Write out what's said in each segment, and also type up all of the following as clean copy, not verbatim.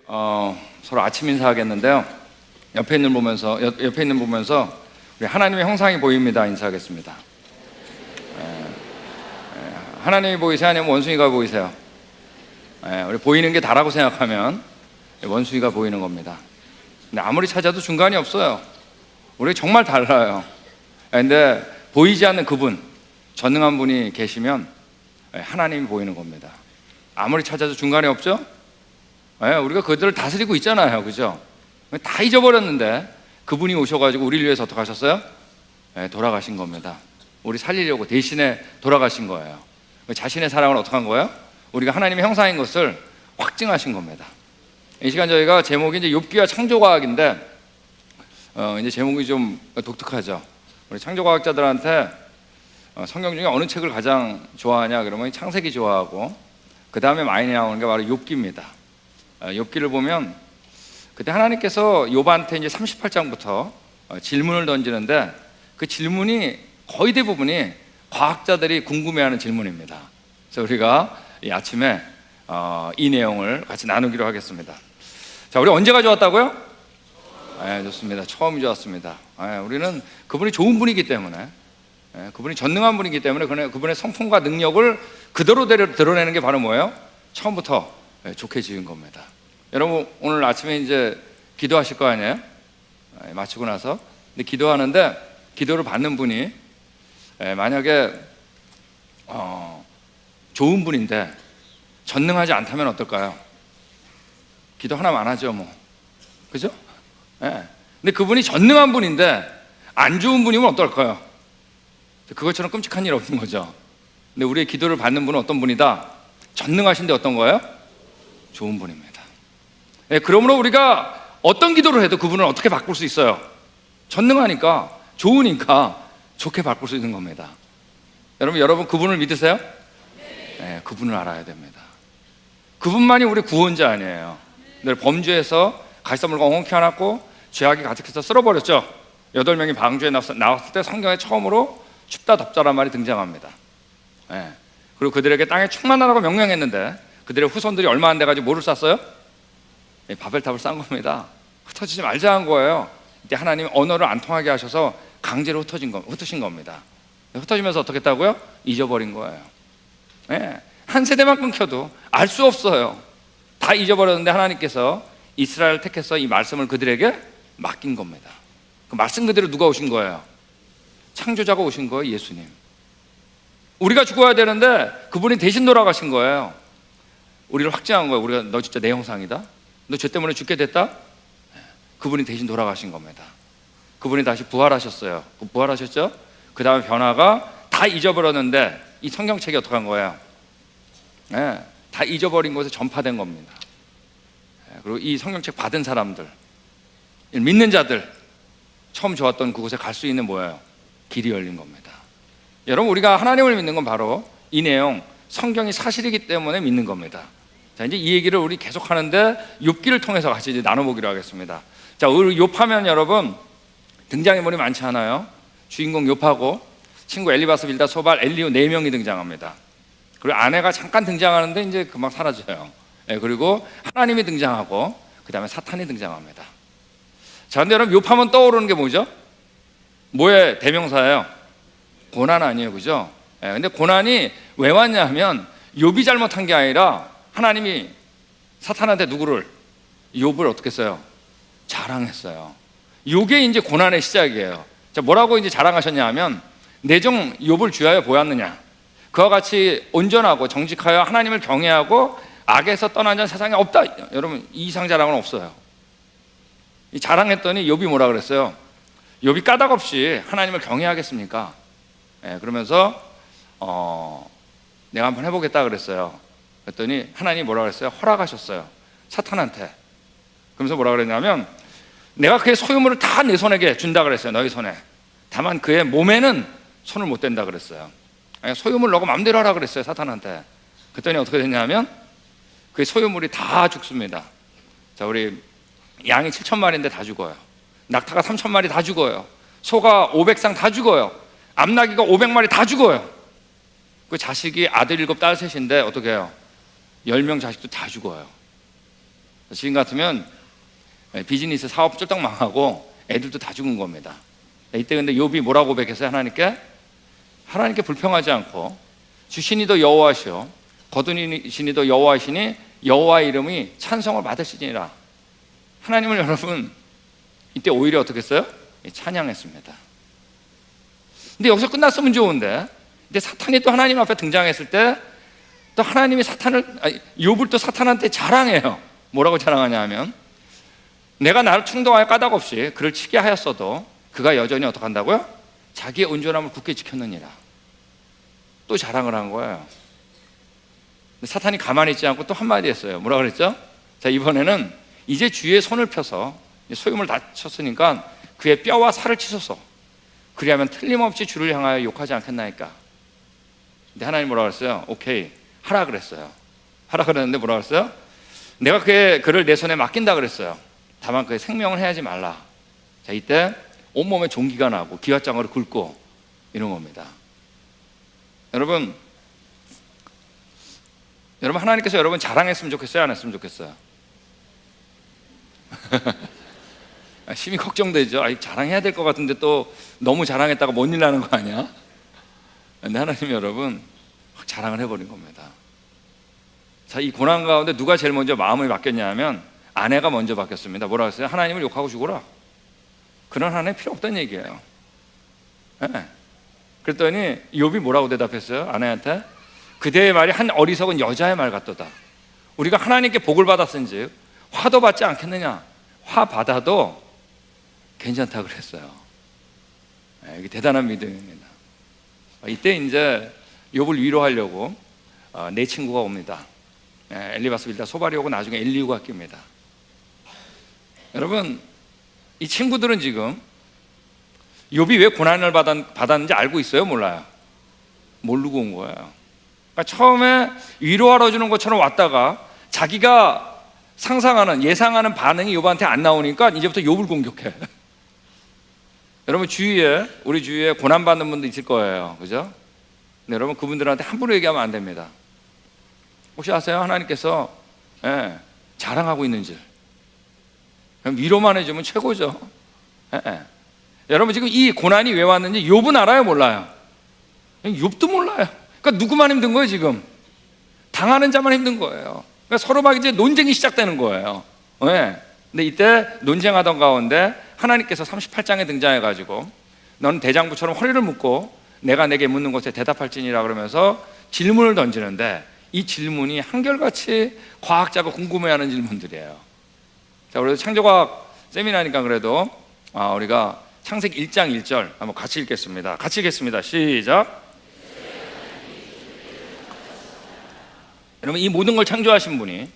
서로 아침 인사하겠는데요. 옆에 있는 보면서 우리 하나님의 형상이 보입니다. 인사하겠습니다. 하나님이 보이세요? 아니면 원숭이가 보이세요? 우리 보이는 게 다라고 생각하면 원숭이가 보이는 겁니다. 근데 아무리 찾아도 중간이 없어요. 우리 정말 달라요. 근데 보이지 않는 그분, 전능한 분이 계시면 하나님이 보이는 겁니다. 아무리 찾아도 중간이 없죠? 우리가 그들을 다스리고 있잖아요. 그죠? 다 잊어버렸는데 그분이 오셔가지고 우리를 위해서 어떻게 하셨어요? 돌아가신 겁니다. 우리 살리려고 대신에 돌아가신 거예요. 자신의 사랑을 어떻게 한 거예요? 우리가 하나님의 형상인 것을 확증하신 겁니다. 이 시간 저희가 제목이 이제 욥기와 창조과학인데 이제 제목이 좀 독특하죠. 우리 창조과학자들한테 성경 중에 어느 책을 가장 좋아하냐 그러면 창세기 좋아하고 그 다음에 많이 나오는 게 바로 욥기입니다. 욥기를 보면 그때 하나님께서 욥한테 이제 38장부터 질문을 던지는데 그 질문이 거의 대부분이 과학자들이 궁금해하는 질문입니다. 그래서 우리가 이 아침에 이 내용을 같이 나누기로 하겠습니다. 자, 우리 언제가 좋았다고요? 좋습니다. 처음이 좋았습니다. 우리는 그분이 좋은 분이기 때문에, 그분이 전능한 분이기 때문에 그분의 성품과 능력을 그대로 드러내는 게 바로 뭐예요? 처음부터 좋게 지은 겁니다. 여러분 오늘 아침에 이제 기도하실 거 아니에요? 마치고 나서. 근데 기도하는데 기도를 받는 분이 만약에 좋은 분인데 전능하지 않다면 어떨까요? 기도 하나만 안 하죠 뭐. 그죠? 근데 그분이 전능한 분인데 안 좋은 분이면 어떨까요? 그것처럼 끔찍한 일 없는 거죠. 근데 우리의 기도를 받는 분은 어떤 분이다? 전능하신데 어떤 거예요? 좋은 분입니다. 그러므로 우리가 어떤 기도를 해도 그분을 어떻게 바꿀 수 있어요? 전능하니까, 좋으니까 좋게 바꿀 수 있는 겁니다. 여러분 그분을 믿으세요? 네, 그분을 알아야 됩니다. 그분만이 우리 구원자 아니에요. 늘 범죄에서 가시덤불과 엉겅퀴 안았고 죄악이 가득해서 쓸어버렸죠. 8명이 방주에 나왔을 때 성경에 처음으로 춥다 덥다란 말이 등장합니다. 그리고 그들에게 땅에 충만하라고 명령했는데 그들의 후손들이 얼마 안 돼가지고 뭐를 쌌어요? 바벨탑을 싼 겁니다. 흩어지지 말자 한 거예요. 이때 하나님 언어를 안 통하게 하셔서 강제로 흩으신 겁니다. 흩어지면서 어떻게 했다고요? 잊어버린 거예요. 한 세대만 끊겨도 알 수 없어요. 다 잊어버렸는데 하나님께서 이스라엘을 택해서 이 말씀을 그들에게 맡긴 겁니다. 그 말씀 그대로 누가 오신 거예요? 창조자가 오신 거예요. 예수님. 우리가 죽어야 되는데 그분이 대신 돌아가신 거예요. 우리를 확증한 거예요. 우리가 너 진짜 내 형상이다, 너 죄 때문에 죽게 됐다. 그분이 대신 돌아가신 겁니다. 그분이 다시 부활하셨어요. 부활하셨죠? 그 다음에 변화가 다 잊어버렸는데 이 성경책이 어떻게 한 거예요? 다 잊어버린 곳에 전파된 겁니다. 그리고 이 성경책 받은 사람들, 믿는 자들, 처음 좋았던 그곳에 갈 수 있는 뭐예요? 길이 열린 겁니다. 여러분 우리가 하나님을 믿는 건 바로 이 내용, 성경이 사실이기 때문에 믿는 겁니다. 자, 이제 이 얘기를 우리 계속 하는데 욥기를 통해서 같이 이제 나눠보기로 하겠습니다. 자, 우리 욥하면 여러분 등장인물이 많지 않아요? 주인공 욥하고 친구 엘리바스, 빌닷, 소발, 엘리후 4명이 등장합니다. 그리고 아내가 잠깐 등장하는데 이제 금방 사라져요. 그리고 하나님이 등장하고 그 다음에 사탄이 등장합니다. 자, 근데 여러분 욥하면 떠오르는 게 뭐죠? 뭐의 대명사예요? 고난 아니에요, 그죠? 근데 고난이 왜 왔냐 하면 욥이 잘못한 게 아니라 하나님이 사탄한테 누구를? 욥을 어떻게 했어요? 자랑했어요. 요게 이제 고난의 시작이에요. 자, 뭐라고 이제 자랑하셨냐 하면 내정 욥을 주하여 보았느냐? 그와 같이 온전하고 정직하여 하나님을 경외하고 악에서 떠난 자는 세상에 없다. 여러분 이 이상 자랑은 없어요. 이 자랑했더니 욥이 뭐라 그랬어요? 욥이 까닭 없이 하나님을 경외하겠습니까? 그러면서 내가 한번 해보겠다 그랬어요. 그랬더니 하나님이 뭐라 그랬어요? 허락하셨어요. 사탄한테. 그러면서 뭐라 그랬냐면 내가 그의 소유물을 다 내 손에게 준다 그랬어요. 너희 손에. 다만 그의 몸에는 손을 못 댄다 그랬어요. 소유물 너가 마음대로 하라 그랬어요. 사탄한테. 그랬더니 어떻게 됐냐면 그의 소유물이 다 죽습니다. 자, 우리 양이 7,000마리인데 다 죽어요. 낙타가 3,000마리 다 죽어요. 소가 500쌍 다 죽어요. 암나귀가 500마리 다 죽어요. 그 자식이 아들 7, 딸 3인데 어떻게 해요? 10명 자식도 다 죽어요. 지금 같으면 비즈니스 사업 쫄딱 망하고 애들도 다 죽은 겁니다. 이때 근데 욥이 뭐라고 고백했어요? 하나님께 불평하지 않고 주시니도 여호와시오 거두시니도 여호와시니 여호와의 이름이 찬송을 받으시니라. 하나님을 여러분 이때 오히려 어떻게 했어요? 찬양했습니다. 근데 여기서 끝났으면 좋은데, 근데 사탄이 또 하나님 앞에 등장했을 때 또 하나님이 욥을 또 사탄한테 자랑해요. 뭐라고 자랑하냐 하면, 내가 나를 충동하여 까닭없이 그를 치게 하였어도 그가 여전히 어떻게 한다고요? 자기의 온전함을 굳게 지켰느니라. 또 자랑을 한 거예요. 근데 사탄이 가만히 있지 않고 또 한마디 했어요. 뭐라 그랬죠? 자, 이번에는 이제 주의 손을 펴서 소임을 다쳤으니까 그의 뼈와 살을 치소서. 그리하면 틀림없이 주를 향하여 욕하지 않겠나이까. 근데 하나님 뭐라 그랬어요? 오케이, 하라 그랬어요. 하라 그랬는데 뭐라 그랬어요? 내가 그를 내 손에 맡긴다 그랬어요. 다만 그의 생명을 해하지 말라. 자, 이때 온몸에 종기가 나고 기와장으로 긁고 이런 겁니다. 여러분 하나님께서 여러분 자랑했으면 좋겠어요? 안 했으면 좋겠어요? 심히 걱정되죠. 자랑해야 될 것 같은데 또 너무 자랑했다가 뭔 일 나는 거 아니야? 근데 하나님이 여러분 확 자랑을 해버린 겁니다. 자, 이 고난 가운데 누가 제일 먼저 마음을 바뀌었냐 하면 아내가 먼저 바뀌었습니다. 뭐라 했어요? 하나님을 욕하고 죽어라. 그런 하나님 필요 없다는 얘기예요. 네. 그랬더니 욥이 뭐라고 대답했어요? 아내한테 그대의 말이 한 어리석은 여자의 말 같도다. 우리가 하나님께 복을 받았은즉 화도 받지 않겠느냐? 화 받아도 괜찮다 그랬어요. 네, 이게 대단한 믿음입니다. 이때 이제 욥을 위로하려고 네 친구가 옵니다. 엘리바스, 빌다, 소발이 오고 나중에 엘리후가 낍니다. 여러분, 이 친구들은 지금 욥이 왜 고난을 받았는지 알고 있어요? 몰라요? 모르고 온 거예요. 그러니까 처음에 위로하러 주는 것처럼 왔다가 자기가 예상하는 반응이 욥한테 안 나오니까 이제부터 욥을 공격해. 여러분 우리 주위에 고난받는 분도 있을 거예요. 그죠? 근데 여러분 그분들한테 함부로 얘기하면 안 됩니다. 혹시 아세요? 하나님께서 자랑하고 있는 줄. 위로만 해주면 최고죠. 여러분 지금 이 고난이 왜 왔는지 욥은 알아요? 몰라요? 욥도 몰라요. 그러니까 누구만 힘든 거예요 지금? 당하는 자만 힘든 거예요. 그러니까 서로 막 이제 논쟁이 시작되는 거예요. 근데 이때 논쟁하던 가운데 하나님께서 38장에 등장해가지고 너는 대장부처럼 허리를 묶고 내가 내게 묻는 것에 대답할지니라 그러면서 질문을 던지는데 이 질문이 한결같이 과학자가 궁금해하는 질문들이에요. 자, 그래서 창조과학 세미나니까 그래도 우리가 창세기 1장 1절 한번 같이 읽겠습니다. 시작. 여러분 이 모든 걸 창조하신 분이,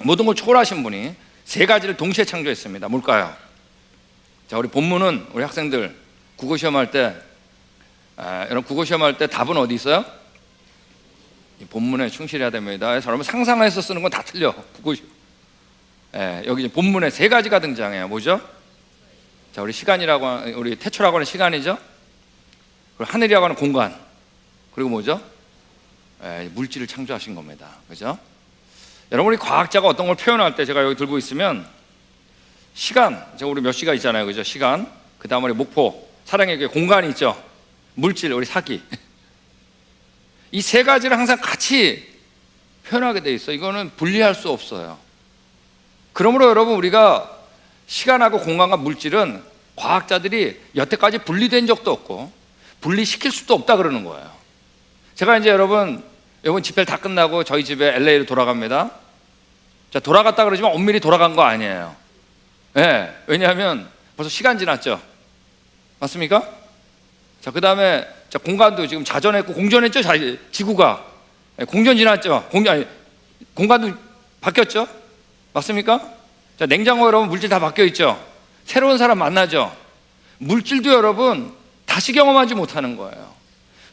모든 걸 초월하신 분이 세 가지를 동시에 창조했습니다. 뭘까요? 자, 우리 본문은 우리 학생들 국어시험 할 때 여러분 국어시험 할 때 답은 어디 있어요? 이 본문에 충실해야 됩니다. 그래서 여러분 상상해서 쓰는 건 다 틀려. 국어시험. 여기 본문에 세 가지가 등장해요. 뭐죠? 자, 우리 태초라고 하는 시간이죠. 그리고 하늘이라고 하는 공간. 그리고 뭐죠? 물질을 창조하신 겁니다. 그죠? 여러분 우리 과학자가 어떤 걸 표현할 때 제가 여기 들고 있으면 시간, 우리 몇 시가 있잖아요. 그죠? 시간. 그 다음에 우리 목표, 사랑의 공간이 있죠. 물질, 우리 사기. 이 세 가지를 항상 같이 표현하게 돼 있어요. 이거는 분리할 수 없어요. 그러므로 여러분 우리가 시간하고 공간과 물질은 과학자들이 여태까지 분리된 적도 없고 분리시킬 수도 없다 그러는 거예요. 제가 이제 여러분 집회를 다 끝나고 저희 집에 LA로 돌아갑니다. 자, 돌아갔다 그러지만 엄밀히 돌아간 거 아니에요. 왜냐하면 벌써 시간 지났죠. 맞습니까? 자, 그 다음에 공간도 지금 자전했고 공전했죠. 지구가 공전 지났죠. 공간도 바뀌었죠. 맞습니까? 자, 냉장고 여러분 물질 다 바뀌어 있죠. 새로운 사람 만나죠. 물질도 여러분 다시 경험하지 못하는 거예요.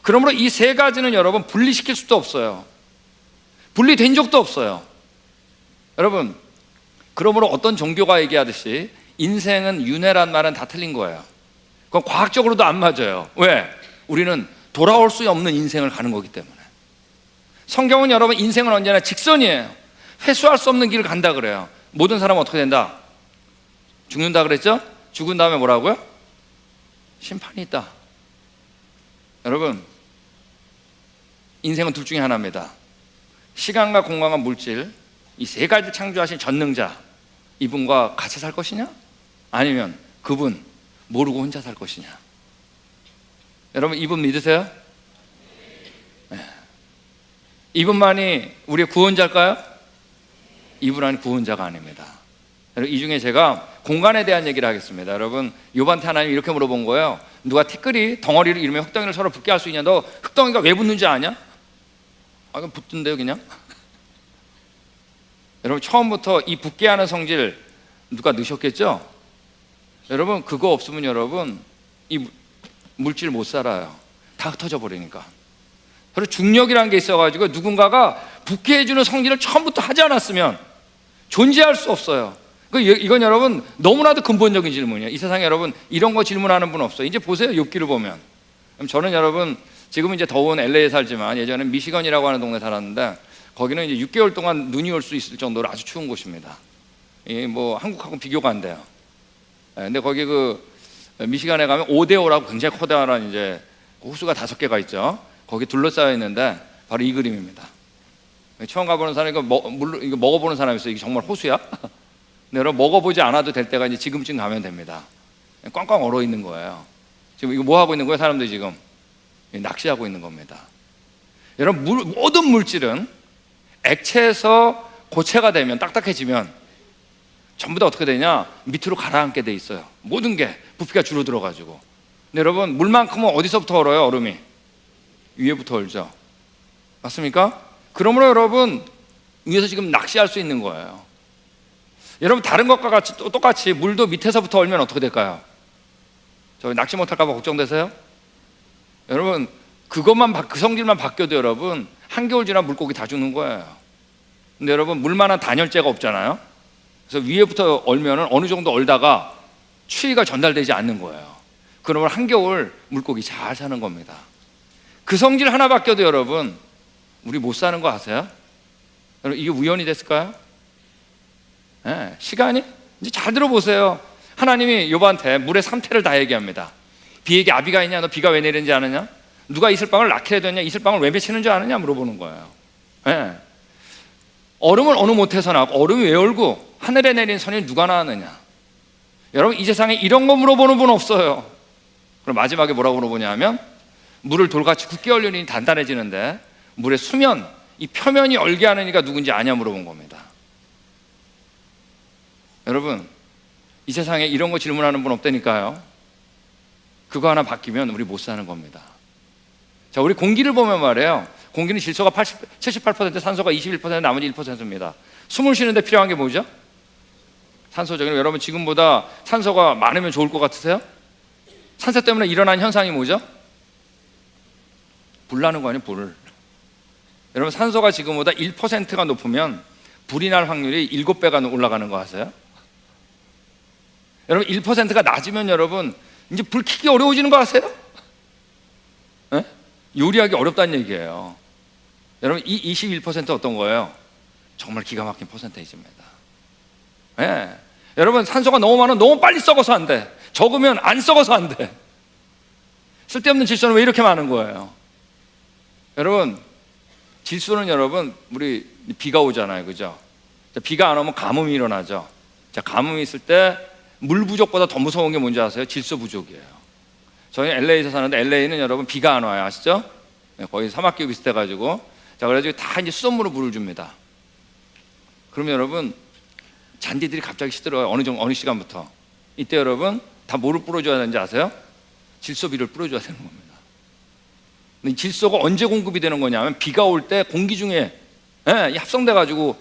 그러므로 이 세 가지는 여러분 분리시킬 수도 없어요. 분리된 적도 없어요. 여러분, 그러므로 어떤 종교가 얘기하듯이 인생은 윤회란 말은 다 틀린 거예요. 그건 과학적으로도 안 맞아요. 왜? 우리는 돌아올 수 없는 인생을 가는 거기 때문에. 성경은 여러분 인생은 언제나 직선이에요. 회수할 수 없는 길을 간다 그래요. 모든 사람은 어떻게 된다? 죽는다 그랬죠? 죽은 다음에 뭐라고요? 심판이 있다. 여러분, 인생은 둘 중에 하나입니다. 시간과 공간과 물질, 이 세 가지 창조하신 전능자, 이분과 같이 살 것이냐? 아니면 그분 모르고 혼자 살 것이냐? 여러분, 이분 믿으세요? 네. 이분만이 우리의 구원자일까요? 이분은 구원자가 아닙니다. 이 중에 제가 공간에 대한 얘기를 하겠습니다. 여러분, 욥한테 하나님이 이렇게 물어본 거예요. 누가 티끌이 덩어리를 이루며 흙덩이를 서로 붙게 할 수 있냐? 너 흙덩이가 왜 붙는지 아냐? 아, 그럼 붙던데요 그냥? 여러분, 처음부터 이 붙게 하는 성질 누가 넣으셨겠죠? 여러분, 그거 없으면 여러분 이 물질 못 살아요. 다 흩어져 버리니까. 그리고 중력이라는 게 있어가지고 누군가가 붙게 해주는 성질을 처음부터 하지 않았으면 존재할 수 없어요. 이건 여러분 너무나도 근본적인 질문이에요. 이 세상에 여러분 이런 거 질문하는 분 없어요. 이제 보세요, 욥기를 보면. 저는 여러분 지금은 이제 더운 LA에 살지만 예전에 미시건이라고 하는 동네에 살았는데 거기는 이제 6개월 동안 눈이 올 수 있을 정도로 아주 추운 곳입니다. 뭐 한국하고 비교가 안 돼요. 근데 거기 그 미시간에 가면 오데오라고 굉장히 커다란 이제 호수가 5개가 있죠. 거기 둘러싸여 있는데 바로 이 그림입니다. 처음 가보는 사람이 이거 먹어보는 사람이 있어요. 이게 정말 호수야? 근데 여러분 먹어보지 않아도 될 때가 이제 지금쯤 가면 됩니다. 꽝꽝 얼어 있는 거예요. 지금 이거 뭐 하고 있는 거예요? 사람들이 지금 낚시하고 있는 겁니다. 여러분 모든 물질은 액체에서 고체가 되면 딱딱해지면 전부 다 어떻게 되냐? 밑으로 가라앉게 돼 있어요. 모든 게 부피가 줄어들어 가지고. 근데 여러분 물만큼은 어디서부터 얼어요? 얼음이 위에부터 얼죠. 맞습니까? 그러므로 여러분 위에서 지금 낚시할 수 있는 거예요. 여러분 다른 것과 같이 똑같이 물도 밑에서부터 얼면 어떻게 될까요? 저 낚시 못할까 봐 걱정되세요? 여러분 그 성질만 바뀌어도 여러분 한겨울 지나 물고기 다 죽는 거예요. 근데 여러분 물만한 단열재가 없잖아요. 그래서 위에부터 얼면은 어느 정도 얼다가 추위가 전달되지 않는 거예요. 그러면 한겨울 물고기 잘 사는 겁니다. 그 성질 하나 바뀌어도 여러분 우리 못 사는 거 아세요? 여러분 이게 우연이 됐을까요? 네, 시간이 이제 잘 들어보세요. 하나님이 욥한테 물의 3태를 다 얘기합니다. 비에게 아비가 있냐? 너 비가 왜 내리는지 아느냐? 누가 이슬방울 낳게 해뒀냐? 이슬방울 왜 맺히는 줄 아느냐? 물어보는 거예요. 네. 얼음을 어느 못해서 나고 얼음이 왜 얼고 하늘에 내린 선이 누가 나왔느냐? 여러분 이 세상에 이런 거 물어보는 분 없어요. 그럼 마지막에 뭐라고 물어보냐면 물을 돌같이 굳게 얼리니 단단해지는데 물의 수면, 이 표면이 얼게 하는 이가 누군지 아냐? 물어본 겁니다. 여러분 이 세상에 이런 거 질문하는 분 없다니까요. 그거 하나 바뀌면 우리 못 사는 겁니다. 자, 우리 공기를 보면 말이에요. 공기는 질소가 78%, 산소가 21%, 나머지 1%입니다. 숨을 쉬는데 필요한 게 뭐죠? 산소죠. 여러분 지금보다 산소가 많으면 좋을 것 같으세요? 산소 때문에 일어난 현상이 뭐죠? 불 나는 거 아니에요? 불. 여러분 산소가 지금보다 1%가 높으면 불이 날 확률이 7배가 올라가는 거 아세요? 여러분 1%가 낮으면 여러분 이제 불 켜기 어려워지는 거 아세요? 네? 요리하기 어렵다는 얘기예요. 여러분 이 21% 어떤 거예요? 정말 기가 막힌 퍼센테이지입니다. 네. 여러분 산소가 너무 많으면 너무 빨리 썩어서 안 돼. 적으면 안 썩어서 안 돼. 쓸데없는 질소는 왜 이렇게 많은 거예요? 여러분 질소는 여러분 우리 비가 오잖아요, 그죠? 비가 안 오면 가뭄이 일어나죠. 자, 가뭄이 있을 때 물 부족보다 더 무서운 게 뭔지 아세요? 질소 부족이에요. 저희 LA에서 사는데 LA는 여러분 비가 안 와요, 아시죠? 거의 사막기후 비슷해가지고 자 그래가지고 다 이제 수돗물로 물을 줍니다. 그러면 여러분 잔디들이 갑자기 시들어요. 어느 시간부터 이때 여러분 다 뭐를 뿌려줘야 되는지 아세요? 질소비를 뿌려줘야 되는 겁니다. 근데 질소가 언제 공급이 되는 거냐면 비가 올 때 공기 중에 합성돼가지고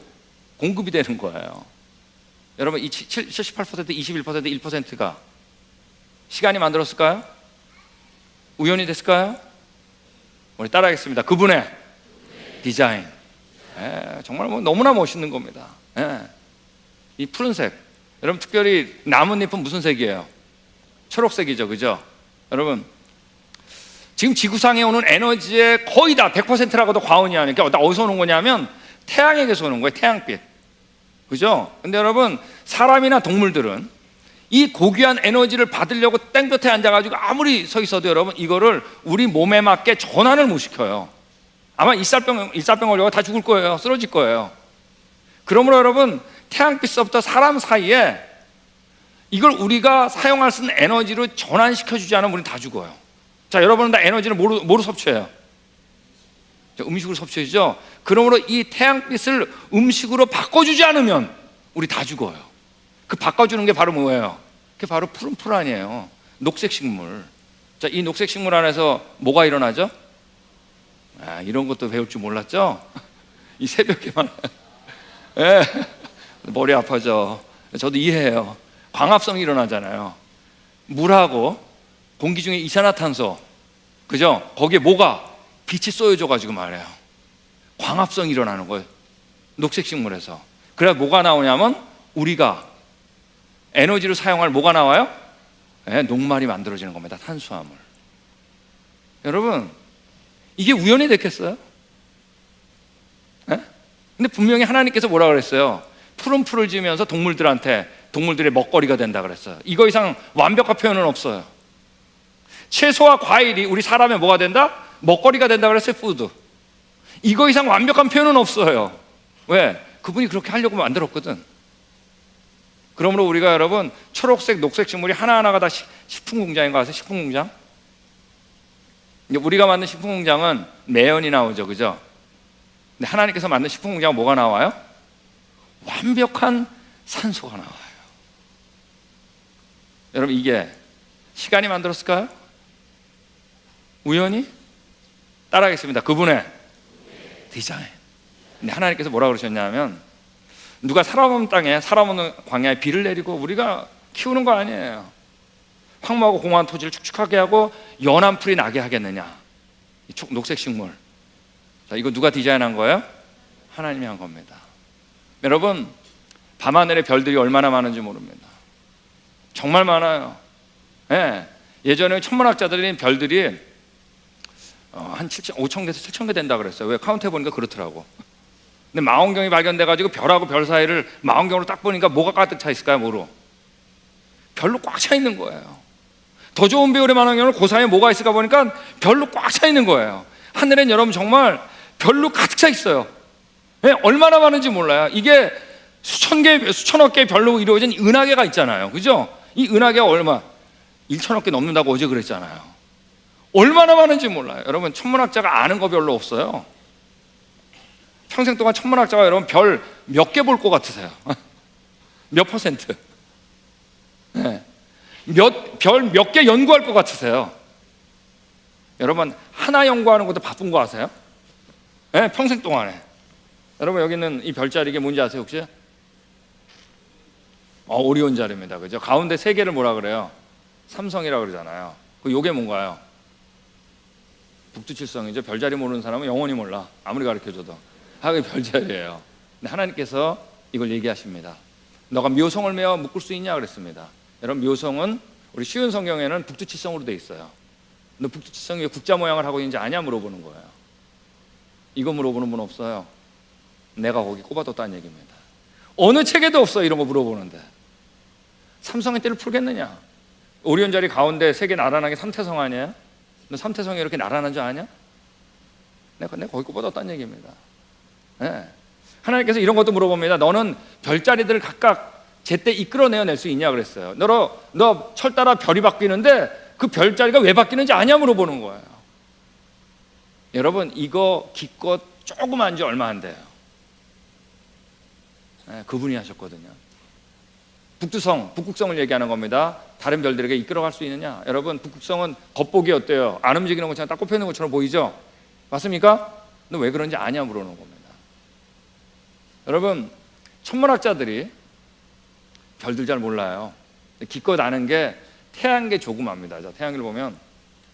공급이 되는 거예요. 여러분 이 78%, 21%, 1%가 시간이 만들었을까요? 우연이 됐을까요? 우리 따라하겠습니다. 그분의 디자인. 정말 너무나 멋있는 겁니다. 이 푸른색. 여러분 특별히 나뭇잎은 무슨 색이에요? 초록색이죠, 그죠? 여러분 지금 지구상에 오는 에너지의 거의 다 100%라고도 과언이 아니니까 어디서 오는 거냐면 태양에게서 오는 거예요. 태양빛. 그죠? 근데 여러분, 사람이나 동물들은 이 고귀한 에너지를 받으려고 땡볕에 앉아가지고 아무리 서 있어도 여러분, 이거를 우리 몸에 맞게 전환을 못 시켜요. 아마 일사병 걸려서 다 죽을 거예요. 쓰러질 거예요. 그러므로 여러분, 태양빛서부터 사람 사이에 이걸 우리가 사용할 수 있는 에너지로 전환시켜주지 않으면 우리는 다 죽어요. 자, 여러분은 다 에너지를 뭐로 섭취해요? 음식으로 섭취해주죠. 그러므로 이 태양빛을 음식으로 바꿔주지 않으면 우리 다 죽어요. 그 바꿔주는 게 바로 뭐예요? 그게 바로 푸른 풀 아니에요. 녹색 식물. 자, 이 녹색 식물 안에서 뭐가 일어나죠? 이런 것도 배울 줄 몰랐죠? 이 새벽에만 머리 아파져. 저도 이해해요. 광합성이 일어나잖아요. 물하고 공기 중에 이산화탄소, 그죠? 거기에 뭐가 빛이 쏘여져가지고 말이에요. 광합성이 일어나는 거예요. 녹색 식물에서. 그래야 뭐가 나오냐면 우리가 에너지로 사용할 뭐가 나와요? 녹말이 만들어지는 겁니다. 탄수화물. 여러분, 이게 우연이 됐겠어요? 근데 분명히 하나님께서 뭐라 그랬어요? 푸른 풀을 지으면서 동물들의 먹거리가 된다 그랬어요. 이거 이상 완벽한 표현은 없어요. 채소와 과일이 우리 사람의 뭐가 된다? 먹거리가 된다 그랬어요. 푸드. 이거 이상 완벽한 표현은 없어요. 왜? 그분이 그렇게 하려고 만들었거든. 그러므로 우리가 여러분, 초록색, 녹색 식물이 하나하나가 다 식품공장인 거 아세요? 식품공장? 우리가 만든 식품공장은 매연이 나오죠, 그죠? 근데 하나님께서 만든 식품공장은 뭐가 나와요? 완벽한 산소가 나와요. 여러분, 이게 시간이 만들었을까요? 우연히? 따라하겠습니다. 그분의 디자인. 근데 하나님께서 뭐라 그러셨냐면, 누가 살아없는 땅에, 살아없는 광야에 비를 내리고 우리가 키우는 거 아니에요. 황무하고 공허한 토지를 축축하게 하고 연한 풀이 나게 하겠느냐. 이 녹색 식물. 자, 이거 누가 디자인한 거예요? 하나님이 한 겁니다. 여러분, 밤하늘에 별들이 얼마나 많은지 모릅니다. 정말 많아요. 예전에 천문학자들이 별들이 한 5,000개에서 7,000개 된다 그랬어요. 왜? 카운트해보니까 그렇더라고. 근데 망원경이 발견돼가지고 별하고 별 사이를 망원경으로 딱 보니까 뭐가 가득 차 있을까요? 뭐로? 별로 꽉 차 있는 거예요. 더 좋은 배율의 망원경으로 그 사이에 뭐가 있을까 보니까 별로 꽉 차 있는 거예요. 하늘엔 여러분 정말 별로 가득 차 있어요. 얼마나 많은지 몰라요. 이게 수천억 개의 별로 이루어진 은하계가 있잖아요. 그죠? 이 은하계가 얼마? 1,000억 개 넘는다고 어제 그랬잖아요. 얼마나 많은지 몰라요. 여러분, 천문학자가 아는 거 별로 없어요. 평생 동안 천문학자가 여러분 별 몇 개 볼 것 같으세요? 몇 %? 별 몇 개 연구할 것 같으세요? 여러분, 하나 연구하는 것도 바쁜 거 아세요? 평생 동안에. 여러분, 여기 있는 이 별자리 이게 뭔지 아세요 혹시? 오리온 자리입니다. 그죠? 가운데 세 개를 뭐라 그래요? 삼성이라고 그러잖아요. 요게 뭔가요? 북두칠성이죠. 별자리 모르는 사람은 영원히 몰라. 아무리 가르쳐줘도. 그게 별자리예요. 근데 하나님께서 이걸 얘기하십니다. 너가 묘성을 메어 묶을 수 있냐 그랬습니다. 여러분, 묘성은 우리 쉬운 성경에는 북두칠성으로 돼 있어요. 너 북두칠성이 왜 국자 모양을 하고 있는지 아냐 물어보는 거예요. 이거 물어보는 분 없어요. 내가 거기 꼽아뒀다는 얘기입니다. 어느 책에도 없어요. 이런 거 물어보는데. 삼성의 띠를 풀겠느냐? 오리온 자리 가운데 세 개 나란하게 삼태성 아니에요? 너 삼태성이 이렇게 나란한 줄 아냐? 내가 거기 꼽아뒀다는 얘기입니다. 하나님께서 이런 것도 물어봅니다. 너는 별자리들을 각각 제때 이끌어내어낼 수 있냐 그랬어요. 너 철 따라 별이 바뀌는데 그 별자리가 왜 바뀌는지 아냐 물어보는 거예요. 여러분, 이거 기껏 조금 한 지 얼마 안 돼요. 그분이 하셨거든요. 북극성을 얘기하는 겁니다. 다른 별들에게 이끌어갈 수 있느냐? 여러분, 북극성은 겉보기 어때요? 안 움직이는 것처럼 딱 꼽혀 있는 것처럼 보이죠? 맞습니까? 너 왜 그런지 아냐 물어보는 겁니다. 여러분, 천문학자들이 별들 잘 몰라요. 기껏 아는 게 태양계 조그마입니다. 자, 태양계를 보면,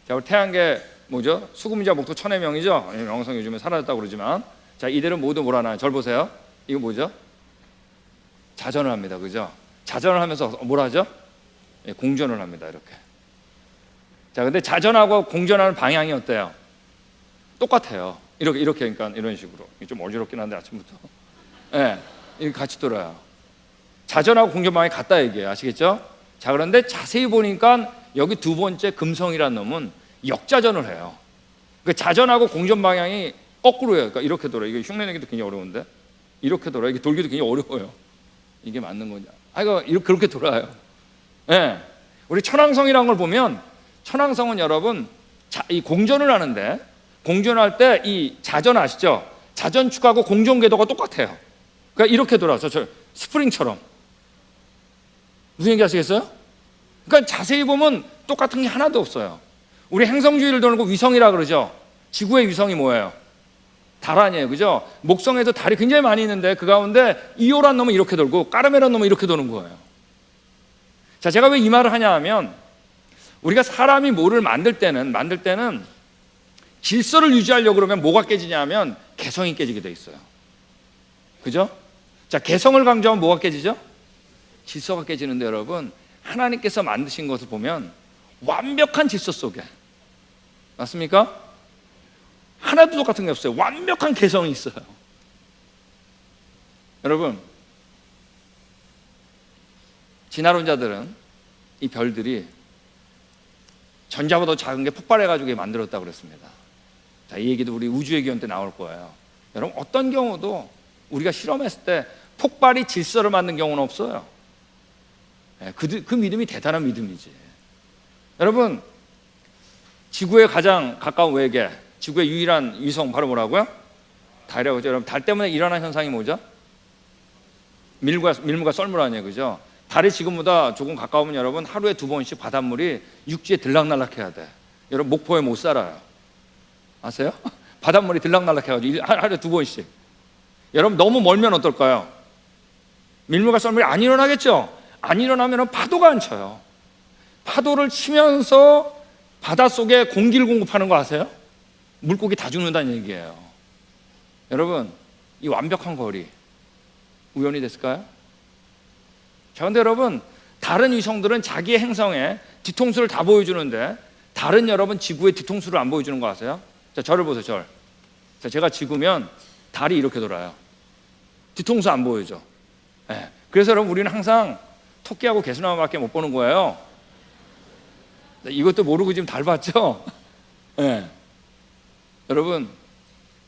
자, 우리 태양계 뭐죠? 수금자 목토 천의 명이죠? 명성 요즘에 사라졌다고 그러지만, 자, 이들은 모두 뭘 하나요? 절 보세요. 이거 뭐죠? 자전을 합니다. 그죠? 자전을 하면서 뭘 하죠? 공전을 합니다. 이렇게. 자, 근데 자전하고 공전하는 방향이 어때요? 똑같아요. 이렇게 그러니까 이런 식으로. 좀 어지럽긴 한데 아침부터. 이렇게 같이 돌아요. 자전하고 공전방향이 같다 얘기예요. 아시겠죠? 자, 그런데 자세히 보니까 여기 두 번째 금성이라는 놈은 역자전을 해요. 그 자전하고 공전방향이 거꾸로예요. 그러니까 이렇게 돌아요. 이거 흉내내기도 굉장히 어려운데 이렇게 돌아요. 이게 돌기도 굉장히 어려워요. 이게 맞는 거냐? 이거 이렇게 그렇게 돌아요. 예. 우리 천왕성이라는 걸 보면 천왕성은 여러분 이 공전을 하는데 공전할 때 이 자전 아시죠? 자전축하고 공전 궤도가 똑같아요. 그러니까 이렇게 돌아서 저 스프링처럼. 무슨 얘기 하시겠어요? 그러니까 자세히 보면 똑같은 게 하나도 없어요. 우리 행성주의를 돌고 위성이라 그러죠. 지구의 위성이 뭐예요? 달 아니에요, 그죠? 목성에도 달이 굉장히 많이 있는데 그 가운데 이오란 놈은 이렇게 돌고 까르메란 놈은 이렇게 도는 거예요. 자, 제가 왜 이 말을 하냐 하면 우리가 사람이 뭐를 만들 때는 질서를 유지하려고 그러면 뭐가 깨지냐 하면 개성이 깨지게 돼 있어요. 그죠? 자, 개성을 강조하면 뭐가 깨지죠? 질서가 깨지는데 여러분, 하나님께서 만드신 것을 보면 완벽한 질서 속에, 맞습니까? 하나도 똑같은 게 없어요. 완벽한 개성이 있어요. 여러분, 진화론자들은 이 별들이 전자보다 작은 게 폭발해가지고 만들었다고 그랬습니다. 자, 이 얘기도 우리 우주의 기원 때 나올 거예요. 여러분, 어떤 경우도 우리가 실험했을 때 폭발이 질서를 만든 경우는 없어요. 그 믿음이 대단한 믿음이지. 여러분, 지구에 가장 가까운 외계, 지구의 유일한 위성 바로 뭐라고요? 달이라고 하죠. 여러분, 달 때문에 일어난 현상이 뭐죠? 밀물과 썰물 아니에요, 그죠? 달이 지금보다 조금 가까우면 여러분 하루에 2번씩 바닷물이 육지에 들락날락해야 돼. 여러분, 목포에 못 살아요. 아세요? 바닷물이 들락날락해가지고 하루에 2번씩. 여러분, 너무 멀면 어떨까요? 밀물과 썰물이 안 일어나겠죠? 안 일어나면 파도가 안 쳐요. 파도를 치면서 바닷속에 공기를 공급하는 거 아세요? 물고기 다 죽는다는 얘기예요. 여러분, 이 완벽한 거리 우연이 됐을까요? 자, 근데 여러분, 다른 위성들은 자기의 행성에 뒤통수를 다 보여주는데 달은 여러분 지구의 뒤통수를 안 보여주는 거 아세요? 자, 저를 보세요, 절. 자, 제가 지구면 달이 이렇게 돌아요. 뒤통수 안 보여줘. 네. 그래서 여러분, 우리는 항상 토끼하고 개수나무밖에 못 보는 거예요. 이것도 모르고 지금 달 봤죠? 네. 여러분,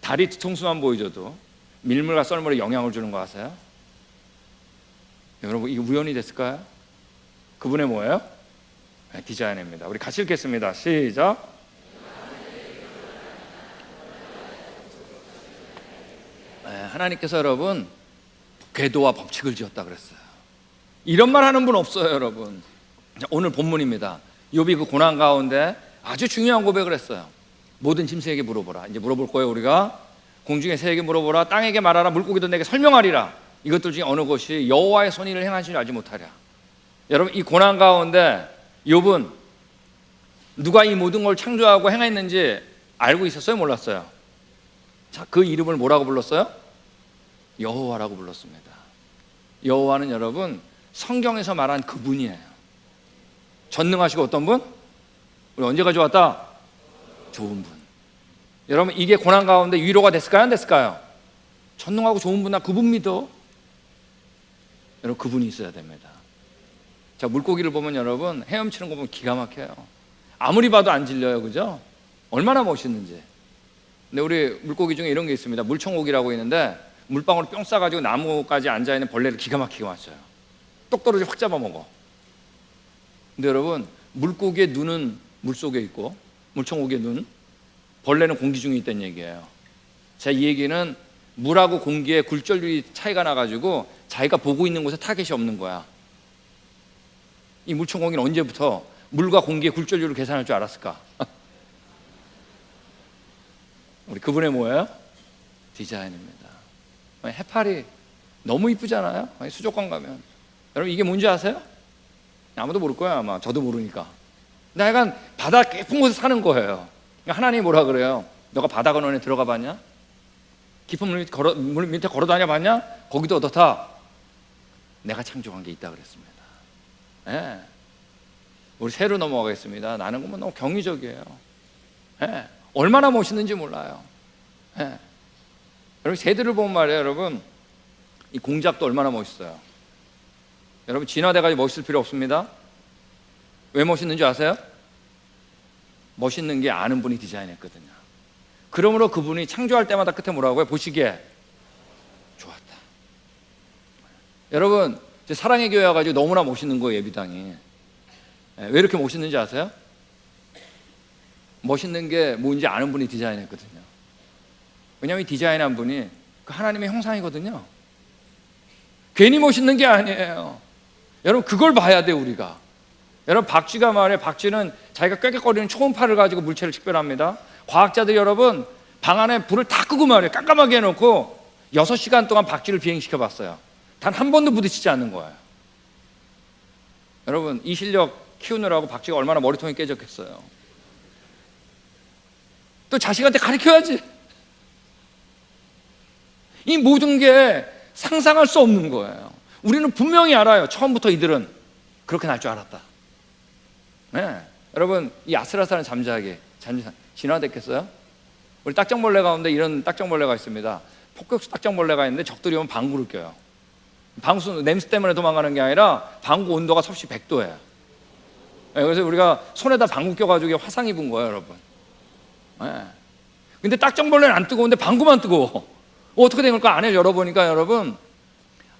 달이 뒤통수만 보여줘도 밀물과 썰물에 영향을 주는 거 아세요? 여러분, 이게 우연이 됐을까요? 그분의 뭐예요? 네, 디자인입니다. 우리 같이 읽겠습니다. 시작. 네, 하나님께서 여러분 궤도와 법칙을 지었다 그랬어요. 이런 말 하는 분 없어요, 여러분. 오늘 본문입니다. 욥이 그 고난 가운데 아주 중요한 고백을 했어요. 모든 짐승에게 물어보라. 이제 물어볼 거예요, 우리가. 공중의 새에게 물어보라. 땅에게 말하라. 물고기도 내게 설명하리라. 이것들 중에 어느 것이 여호와의 손일을 행하신 줄 알지 못하랴. 여러분, 이 고난 가운데 욥은 누가 이 모든 걸 창조하고 행했는지 알고 있었어요, 몰랐어요? 자, 그 이름을 뭐라고 불렀어요? 여호와라고 불렀습니다. 여호와는 여러분 성경에서 말한 그분이에요. 전능하시고 어떤 분? 우리 언제 가져왔다? 좋은 분. 여러분, 이게 고난 가운데 위로가 됐을까요, 안 됐을까요? 전능하고 좋은 분, 나 그분 믿어. 여러분, 그분이 있어야 됩니다. 자, 물고기를 보면 여러분 헤엄치는 거 보면 기가 막혀요. 아무리 봐도 안 질려요, 그죠? 얼마나 멋있는지. 근데 우리 물고기 중에 이런 게 있습니다. 물총고기라고 있는데 물방울을 뿅 싸가지고 나무까지 앉아있는 벌레를 기가 막히게 맞춰요. 똑 떨어져 확 잡아먹어. 근데 여러분, 물고기의 눈은 물속에 있고 물총고기의 눈, 벌레는 공기 중에 있다는 얘기예요. 자, 이 얘기는 물하고 공기의 굴절률이 차이가 나가지고 자기가 보고 있는 곳에 타겟이 없는 거야. 이 물총고기는 언제부터 물과 공기의 굴절률을 계산할 줄 알았을까? 우리 그분의 뭐예요? 디자인입니다. 해파리 너무 이쁘잖아요. 수족관 가면. 여러분, 이게 뭔지 아세요? 아무도 모를 거예요, 아마. 저도 모르니까. 근데 약간 바다 깊은 곳에 사는 거예요. 하나님이 뭐라 그래요? 너가 바다 근원에 들어가 봤냐? 깊은 물 밑에 걸어 다녀 봤냐? 거기도 어떻다? 내가 창조한 게 있다 그랬습니다. 네. 우리 새로 넘어가겠습니다. 나는 그만 너무 경이적이에요. 네. 얼마나 멋있는지 몰라요. 네. 여러분, 새들을 보면 말이에요, 여러분, 이 공작도 얼마나 멋있어요. 여러분 진화돼가지고 멋있을 필요 없습니다. 왜 멋있는 줄 아세요? 멋있는 게 아는 분이 디자인했거든요. 그러므로 그분이 창조할 때마다 끝에 뭐라고 해요? 보시기에 좋았다. 여러분 이제 사랑의 교회 와가지고 너무나 멋있는 거예요. 예비당이. 왜 이렇게 멋있는지 아세요? 멋있는 게 뭔지 아는 분이 디자인했거든요. 왜냐하면 이 디자인한 분이 그 하나님의 형상이거든요. 괜히 멋있는 게 아니에요. 여러분 그걸 봐야 돼 우리가. 여러분 박쥐가 말해, 박쥐는 자기가 꾀꾀거리는 초음파를 가지고 물체를 식별합니다. 과학자들이 여러분 방 안에 불을 다 끄고 말이에요. 깜깜하게 해놓고 6시간 동안 박쥐를 비행시켜 봤어요. 단 한 번도 부딪히지 않는 거예요. 여러분 이 실력 키우느라고 박쥐가 얼마나 머리통이 깨졌겠어요. 또 자식한테 가르쳐야지. 이 모든 게 상상할 수 없는 거예요. 우리는 분명히 알아요. 처음부터 이들은 그렇게 날 줄 알았다. 네. 여러분 이 아슬아슬한 잠자기 진화됐겠어요? 우리 딱정벌레 가운데 이런 딱정벌레가 있습니다. 폭격수 딱정벌레가 있는데 적들이 오면 방구를 껴요. 방구 냄새 때문에 도망가는 게 아니라 방구 온도가 섭씨 100도예요. 네. 그래서 우리가 손에다 방구 껴가지고 화상 입은 거예요, 여러분. 네. 근데 딱정벌레는 안 뜨거운데 방구만 뜨거워. 어떻게 된 걸까? 안을 열어보니까 여러분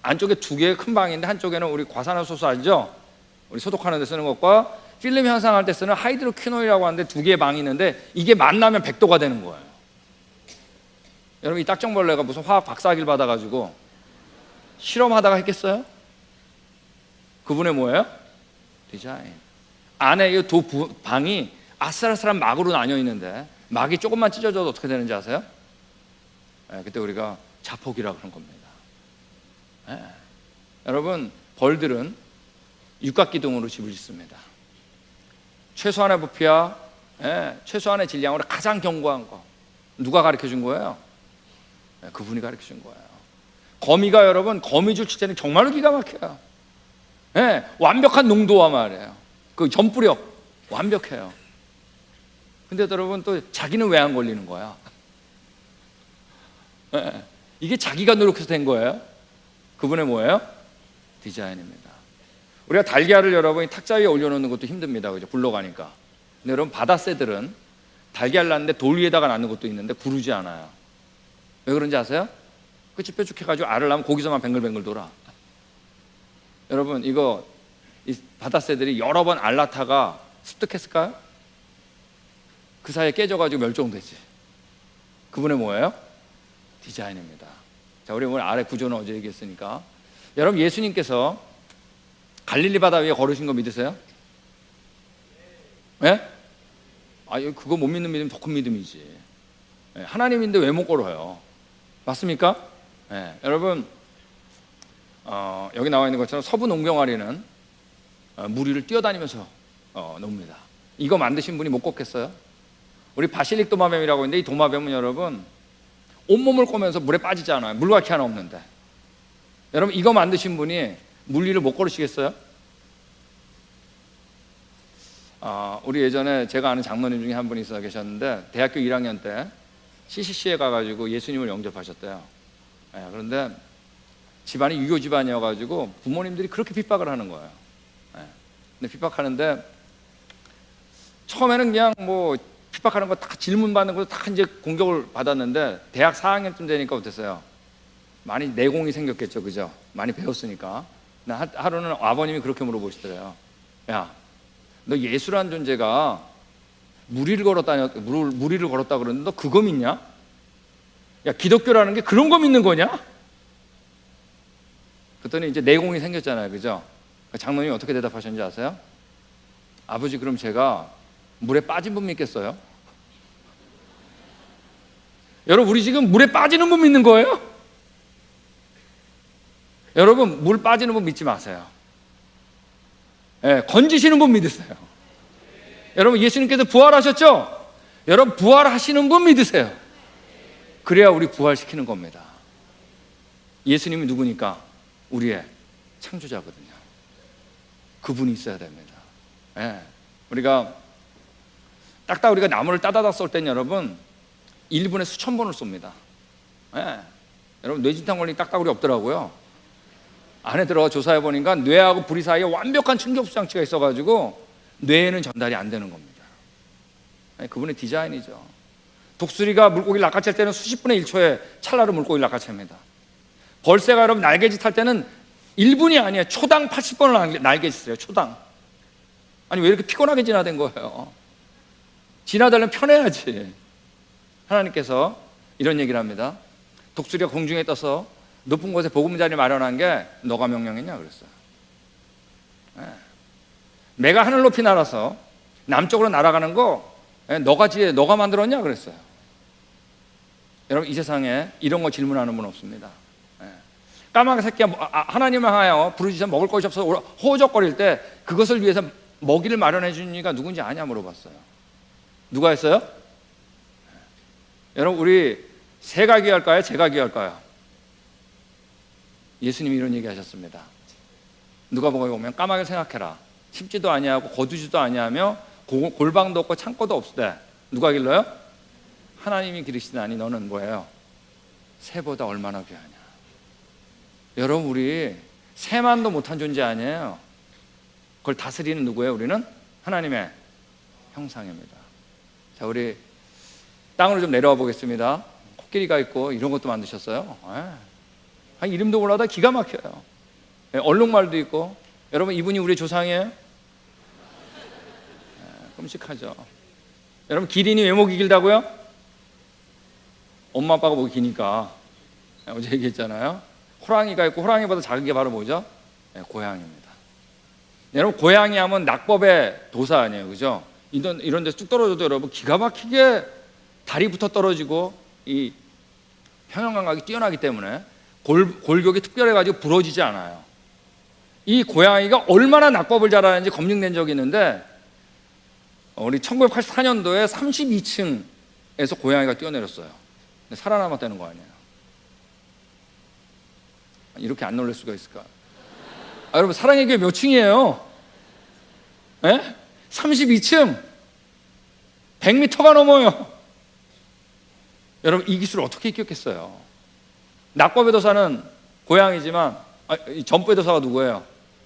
안쪽에 2개의 큰 방인데 한쪽에는 우리 과산화수소 알죠? 우리 소독하는 데 쓰는 것과 필름 현상할 때 쓰는 하이드로퀴노이라고 하는데 2개의 방이 있는데 이게 만나면 100도가 되는 거예요. 여러분 이 딱정벌레가 무슨 화학 박사학위를 받아가지고 실험하다가 했겠어요? 그분의 뭐예요? 디자인. 안에 이 방이 아슬아슬한 막으로 나뉘어 있는데 막이 조금만 찢어져도 어떻게 되는지 아세요? 네, 그때 우리가 자폭이라고 그런 겁니다. 네. 여러분 벌들은 육각기둥으로 집을 짓습니다. 최소한의 부피와 최소한의 질량으로 가장 견고한 거 누가 가르쳐준 거예요? 네, 그분이 가르쳐준 거예요. 거미가 여러분 거미줄 칠 때는 정말로 기가 막혀요. 네, 완벽한 농도와 말이에요. 그 전부력 완벽해요. 근데 여러분 또 자기는 왜 안 걸리는 거야? 네, 이게 자기가 노력해서 된 거예요. 그분의 뭐예요? 디자인입니다. 우리가 달걀을 여러분이 탁자 위에 올려놓는 것도 힘듭니다. 그죠? 굴러가니까. 근데 여러분 바다새들은 달걀 낳는데 돌 위에다가 낳는 것도 있는데 구르지 않아요. 왜 그런지 아세요? 끝이 뾰족해가지고 알을 낳으면 거기서만 뱅글뱅글 돌아. 여러분 이거 이 바다새들이 여러 번 알 낳다가 습득했을까요? 그 사이에 깨져가지고 멸종되지. 그분의 뭐예요? 디자인입니다. 자, 우리 오늘 아래 구조는 어제 얘기했으니까 여러분 예수님께서 갈릴리 바다 위에 걸으신 거 믿으세요? 예? 아, 그거 못 믿는 믿음이 더 큰 믿음이지. 예, 하나님인데 왜 못 걸어요? 맞습니까? 예, 여러분 여기 나와 있는 것처럼 서부 농경아리는 물 위를 뛰어다니면서 놉니다. 이거 만드신 분이 못 걷겠어요? 우리 바실릭 도마뱀이라고 있는데 이 도마뱀은 여러분 온몸을 꼬면서 물에 빠지지 않아요. 물갈퀴 하나 없는데. 여러분 이거 만드신 분이 물 위를 못 걸으시겠어요? 우리 예전에 제가 아는 장로님 중에 한 분이 있어 계셨는데 대학교 1학년 때 CCC에 가가지고 예수님을 영접하셨대요. 예, 그런데 집안이 유교 집안이어가지고 부모님들이 그렇게 핍박을 하는 거예요. 예, 근데 핍박하는데 처음에는 그냥 뭐 핍박하는 거 다 질문 받는 거 다 이제 공격을 받았는데 대학 4학년쯤 되니까 어땠어요? 많이 내공이 생겼겠죠, 그죠? 많이 배웠으니까. 하루는 아버님이 그렇게 물어보시더래요. 야, 너 예수란 존재가 물 위를 걸었다 그러는데 너 그거 믿냐? 야, 기독교라는 게 그런 거 믿는 거냐? 그랬더니 이제 내공이 생겼잖아요, 그죠? 장로님이 어떻게 대답하셨는지 아세요? 아버지, 그럼 제가 물에 빠진 분 믿겠어요? 여러분, 우리 지금 물에 빠지는 분 믿는 거예요? 여러분, 물 빠지는 분 믿지 마세요. 예, 건지시는 분 믿으세요. 여러분, 예수님께서 부활하셨죠? 여러분, 부활하시는 분 믿으세요. 그래야 우리 부활시키는 겁니다. 예수님이 누구니까? 우리의 창조자거든요. 그분이 있어야 됩니다. 예, 우리가 나무를 따다다 쏠 땐 여러분 1분에 수천 번을 쏩니다. 예, 여러분 뇌진탕 걸린 딱따구리 없더라고요. 안에 들어가 조사해 보니까 뇌하고 부리 사이에 완벽한 충격수 장치가 있어가지고 뇌에는 전달이 안 되는 겁니다. 아니, 그분의 디자인이죠. 독수리가 물고기를 낚아챌 때는 수십 분의 1초에 찰나로 물고기를 낚아챕니다. 벌새가 여러분 날개짓 할 때는 1분이 아니에요. 초당 80번을 날개짓을 해요. 초당. 아니 왜 이렇게 피곤하게 진화된 거예요? 진화되려면 편해야지. 하나님께서 이런 얘기를 합니다. 독수리가 공중에 떠서 높은 곳에 보금자리 마련한 게 너가 명령했냐 그랬어요. 네. 매가 하늘 높이 날아서 남쪽으로 날아가는 거 너가 만들었냐 그랬어요. 여러분 이 세상에 이런 거 질문하는 분 없습니다. 까마귀 새끼가 하나님을 향하여 부르짖어 먹을 것이 없어서 호적거릴 때 그것을 위해서 먹이를 마련해 주는 이가 누군지 아냐 물어봤어요. 누가 했어요? 여러분 우리 새가 귀할까요? 제가 귀할까요? 예수님이 이런 얘기 하셨습니다. 누가복음에 보면 까마귀를 생각해라. 씹지도 아니하고 거두지도 아니하며 골방도 없고 창고도 없으되 누가 길러요? 하나님이 기르시다니 너는 뭐예요? 새보다 얼마나 귀하냐. 여러분 우리 새만도 못한 존재 아니에요. 그걸 다스리는 누구예요? 우리는 하나님의 형상입니다. 자, 우리 땅으로 좀 내려와 보겠습니다. 코끼리가 있고 이런 것도 만드셨어요. 이름도 몰라도 기가 막혀요. 얼룩말도 있고. 여러분 이분이 우리의 조상이에요? 끔찍하죠. 여러분 기린이 왜 목이 길다고요? 엄마 아빠가 목이 기니까. 어제 얘기했잖아요. 호랑이가 있고 호랑이보다 작은 게 바로 뭐죠? 고양이입니다. 여러분 고양이 하면 낙법의 도사 아니에요, 그죠? 이런 데서 뚝 떨어져도 여러분 기가 막히게 다리부터 떨어지고 이 평형감각이 뛰어나기 때문에 골격이 특별해가지고 부러지지 않아요. 이 고양이가 얼마나 낙법을 잘하는지 검증된 적이 있는데 우리 1984년도에 32층에서 고양이가 뛰어내렸어요. 근데 살아남았다는 거 아니에요. 이렇게 안 놀랄 수가 있을까? 여러분 사랑의 교회 몇 층이에요? 32층 100m가 넘어요. 여러분 이 기술을 어떻게 익혔겠어요? 낙법의 도사는 고양이지만 이 점프의 도사가 누구예요?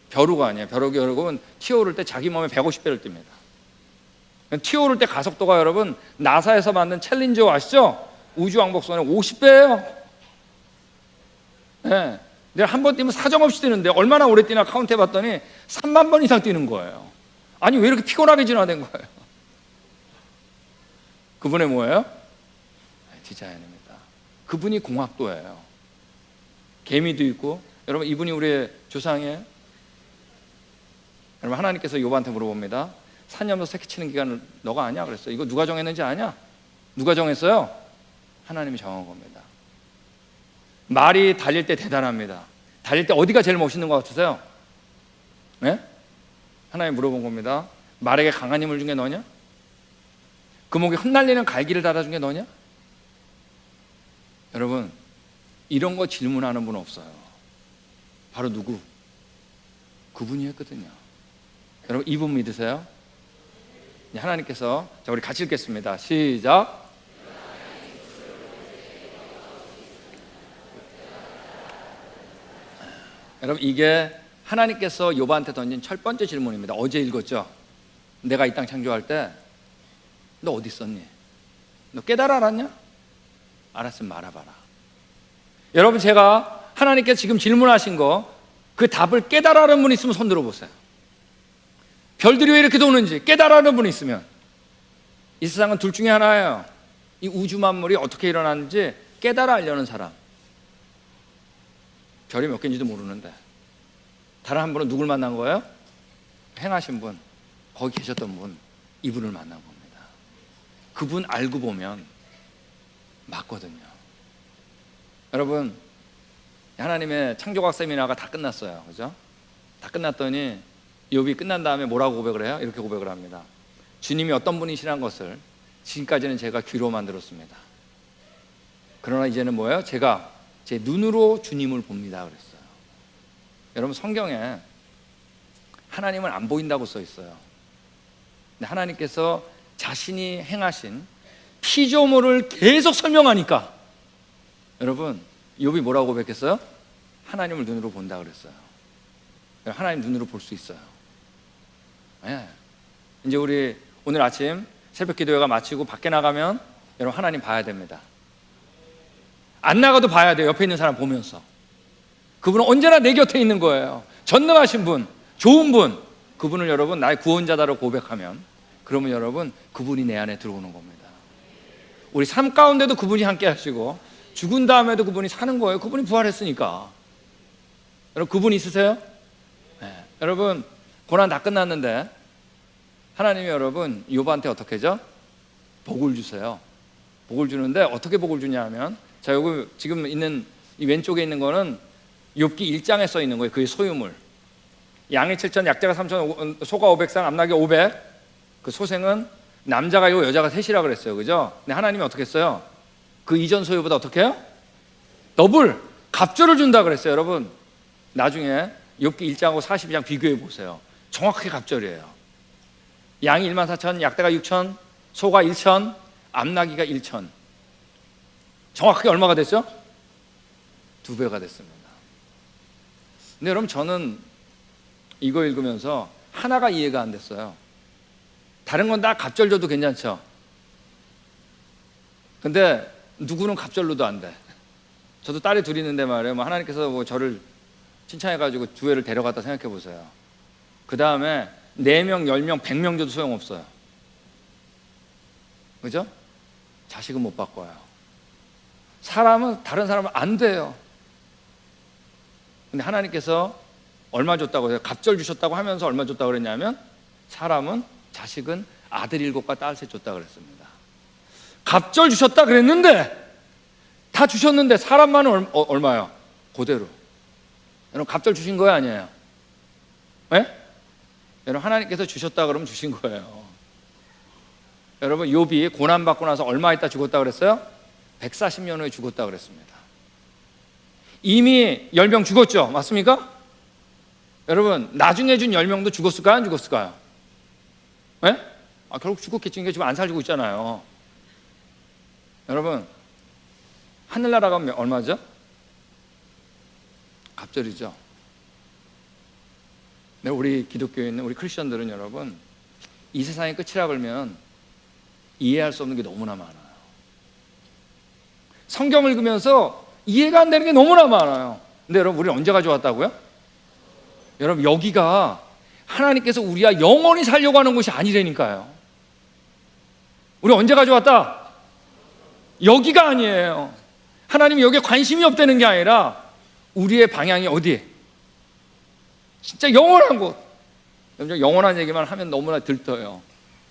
벼루가 아니에요. 벼룩이 여러분 튀어오를 때 자기 몸에 150배를 띱니다. 튀어오를 때 가속도가 여러분 나사에서 만든 챌린저 아시죠? 우주왕복선의 50배예요. 네. 내가 한 번 뛰면 사정없이 뛰는데 얼마나 오래 뛰나 카운트 해봤더니 3만 번 이상 뛰는 거예요. 아니 왜 이렇게 피곤하게 진화된 거예요? 그분의 뭐예요? 디자인입니다. 그분이 공학도예요. 개미도 있고. 여러분 이분이 우리의 조상이에요. 여러분 하나님께서 욥한테 물어봅니다. 사냥도 새끼치는 기간을 너가 아냐 그랬어요. 이거 누가 정했는지 아냐? 누가 정했어요? 하나님이 정한 겁니다. 말이 달릴 때 대단합니다. 달릴 때 어디가 제일 멋있는 것 같으세요? 네? 하나님 물어본 겁니다. 말에게 강한 힘을 준 게 너냐? 그 목에 흩날리는 갈기를 달아준 게 너냐? 여러분 이런 거 질문하는 분 없어요. 바로 누구? 그분이 했거든요. 여러분 이분 믿으세요? 하나님께서 자 우리 같이 읽겠습니다. 시작. 여러분 이게 하나님께서 욥한테 던진 첫 번째 질문입니다. 어제 읽었죠? 내가 이 땅 창조할 때 너 어디 있었니? 너 깨달아 알았냐? 알았으면 말아봐라. 여러분 제가 하나님께서 지금 질문하신 거 그 답을 깨달아는 분 있으면 손 들어보세요. 별들이 왜 이렇게 도는지 깨달아는 분 있으면. 이 세상은 둘 중에 하나예요. 이 우주 만물이 어떻게 일어나는지 깨달아 알려는 사람. 별이 몇 개인지도 모르는데. 다른 한 분은 누굴 만난 거예요? 행하신 분, 거기 계셨던 분, 이분을 만난 겁니다. 그분 알고 보면 맞거든요. 여러분 하나님의 창조학 세미나가 다 끝났어요. 그죠? 다 끝났더니 욥이 끝난 다음에 뭐라고 고백을 해요? 이렇게 고백을 합니다. 주님이 어떤 분이시란 것을 지금까지는 제가 귀로만 들었습니다. 그러나 이제는 뭐예요? 제가 제 눈으로 주님을 봅니다 그랬어요. 여러분 성경에 하나님은 안 보인다고 써 있어요. 근데 하나님께서 자신이 행하신 피조물을 계속 설명하니까 여러분 욥이 뭐라고 고백했어요? 하나님을 눈으로 본다 그랬어요. 하나님 눈으로 볼 수 있어요. 예. 이제 우리 오늘 아침 새벽 기도회가 마치고 밖에 나가면 여러분 하나님 봐야 됩니다. 안 나가도 봐야 돼요. 옆에 있는 사람 보면서. 그분은 언제나 내 곁에 있는 거예요. 전능하신 분, 좋은 분, 그분을 여러분 나의 구원자다라고 고백하면, 그러면 여러분 그분이 내 안에 들어오는 겁니다. 우리 삶 가운데도 그분이 함께 하시고 죽은 다음에도 그분이 사는 거예요. 그분이 부활했으니까. 여러분 그분 있으세요? 네. 여러분 고난 다 끝났는데 하나님이 여러분 욥한테 어떻게 하죠? 복을 주세요. 복을 주는데 어떻게 복을 주냐 하면, 자, 여기 지금 있는 이 왼쪽에 있는 거는 욥기 1장에 써 있는 거예요. 그의 소유물. 양이 7천, 약자가 3천, 소가 500쌍, 암낙이 500. 그 소생은 남자가 있고 여자가 셋이라 그랬어요. 그죠? 근데 하나님이 어떻게 했어요? 그 이전 소유보다 어떻게 해요? 더블, 갑절을 준다 그랬어요. 여러분 나중에 욥기 1장하고 42장 비교해 보세요. 정확하게 갑절이에요. 양이 1만 4천, 약대가 6천, 소가 1천, 암나귀가 1천. 정확하게 얼마가 됐죠? 2배가 됐습니다. 근데 여러분 저는 이거 읽으면서 하나가 이해가 안 됐어요. 다른 건 다 갑절 줘도 괜찮죠? 근데 누구는 갑절로도 안 돼. 저도 딸이 둘이 있는데 말이에요. 뭐 하나님께서 뭐 저를 칭찬해가지고 교회를 데려갔다 생각해 보세요. 그 다음에 4명, 10명, 100명 줘도 소용없어요. 그죠? 자식은 못 바꿔요. 사람은, 다른 사람은 안 돼요. 근데 하나님께서 얼마 줬다고 해요? 갑절 주셨다고 하면서 얼마 줬다고 그랬냐면, 사람은, 자식은 아들 7과 딸 3 줬다고 그랬습니다. 갑절 주셨다 그랬는데 다 주셨는데 사람만은 얼마요? 그대로. 여러분 갑절 주신 거예요, 아니에요? 네? 여러분 하나님께서 주셨다 그러면 주신 거예요. 여러분 욥이 고난받고 나서 얼마 있다 죽었다 그랬어요? 140년 후에 죽었다 그랬습니다. 이미 10명 죽었죠? 맞습니까? 여러분 나중에 준 10명도 죽었을까요? 안 죽었을까요? 네? 결국 죽었겠지. 이게 지금 안 살고 있잖아요. 여러분 하늘나라가 얼마죠? 갑절이죠. 네, 우리 기독교에 있는 우리 크리스천들은 여러분 이 세상의 끝이라 그러면 이해할 수 없는 게 너무나 많아요. 성경을 읽으면서 이해가 안 되는 게 너무나 많아요. 근데 여러분 우리 언제 가져왔다고요? 여러분 여기가 하나님께서 우리와 영원히 살려고 하는 곳이 아니라니까요. 우리 언제 가져왔다? 여기가 아니에요. 하나님이 여기에 관심이 없다는 게 아니라 우리의 방향이 어디? 진짜 영원한 곳. 영원한 얘기만 하면 너무나 들떠요.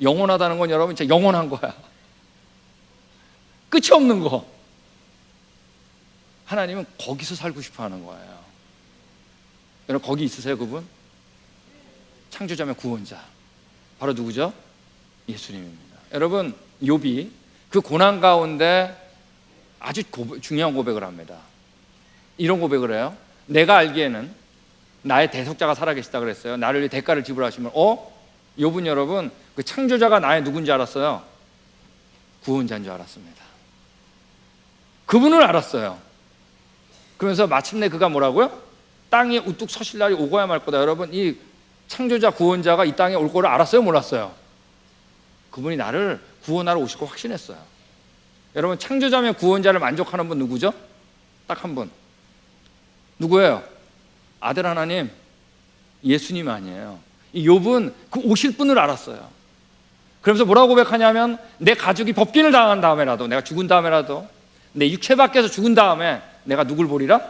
영원하다는 건 여러분 진짜 영원한 거야. 끝이 없는 거. 하나님은 거기서 살고 싶어 하는 거예요. 여러분 거기 있으세요, 그분? 창조자며 구원자. 바로 누구죠? 예수님입니다. 여러분 욥이 그 고난 가운데 아주 중요한 고백을 합니다. 이런 고백을 해요. 내가 알기에는 나의 대속자가 살아계시다 그랬어요. 나를 위해 대가를 지불하시면 욥은 여러분 그 창조자가 나의 누군지 알았어요? 구원자인 줄 알았습니다. 그분을 알았어요. 그러면서 마침내 그가 뭐라고요? 땅에 우뚝 서실 날이 오고야 말 거다. 여러분 이 창조자 구원자가 이 땅에 올 거를 알았어요? 몰랐어요? 그분이 나를 구원하러 오실 거 확신했어요. 여러분 창조자면 구원자를 만족하는 분 누구죠? 딱 한 분. 누구예요? 아들 하나님, 예수님 아니에요. 이 욥은 그 오실 분을 알았어요. 그러면서 뭐라고 고백하냐면 내 가족이 법균을 당한 다음에라도, 내가 죽은 다음에라도, 내 육체 밖에서 죽은 다음에 내가 누굴 보리라?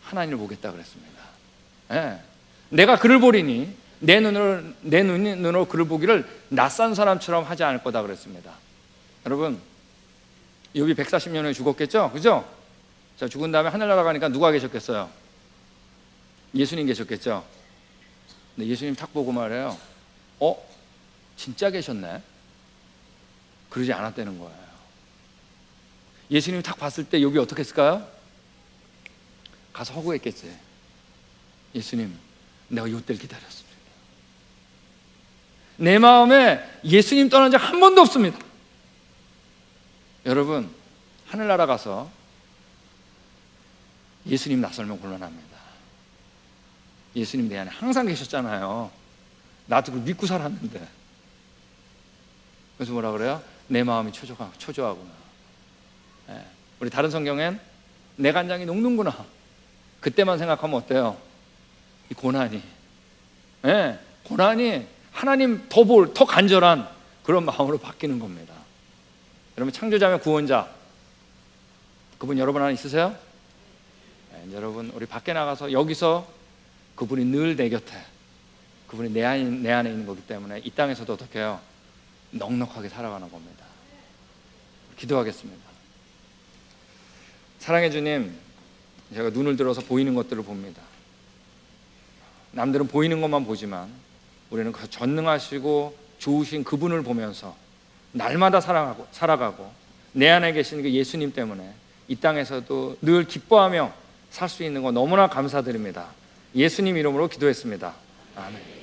하나님을 보겠다 그랬습니다. 네. 내가 그를 보리니 내 눈으로 그를 보기를 낯선 사람처럼 하지 않을 거다 그랬습니다. 여러분 욥이 140년 후에 죽었겠죠? 그죠? 자, 죽은 다음에 하늘나라 가니까 누가 계셨겠어요? 예수님 계셨겠죠? 근데 예수님 탁 보고 말해요. 진짜 계셨네? 그러지 않았다는 거예요. 예수님 탁 봤을 때 욥이 어떻게 했을까요? 가서 허구했겠지. 예수님, 내가 이때를 기다렸습니다. 내 마음에 예수님 떠난 적 한 번도 없습니다. 여러분 하늘나라 가서 예수님 낯설면 곤란합니다. 예수님 내 안에 항상 계셨잖아요. 나도 그걸 믿고 살았는데. 그래서 뭐라 그래요? 내 마음이 초조하구나. 예. 우리 다른 성경엔 내 간장이 녹는구나. 그때만 생각하면 어때요? 이 고난이, 예, 고난이 하나님 더 간절한 그런 마음으로 바뀌는 겁니다. 여러분, 창조자며 구원자, 그분 여러분 안에 있으세요? 예, 여러분, 우리 밖에 나가서 여기서 그분이 늘 내 곁에, 그분이 내 안에 있는 거기 때문에 이 땅에서도 어떻게 해요? 넉넉하게 살아가는 겁니다. 기도하겠습니다. 사랑해 주님, 제가 눈을 들어서 보이는 것들을 봅니다. 남들은 보이는 것만 보지만 우리는 그 전능하시고 좋으신 그분을 보면서 날마다 살아가고 내 안에 계신 그 예수님 때문에 이 땅에서도 늘 기뻐하며 살 수 있는 거 너무나 감사드립니다. 예수님 이름으로 기도했습니다. 아멘.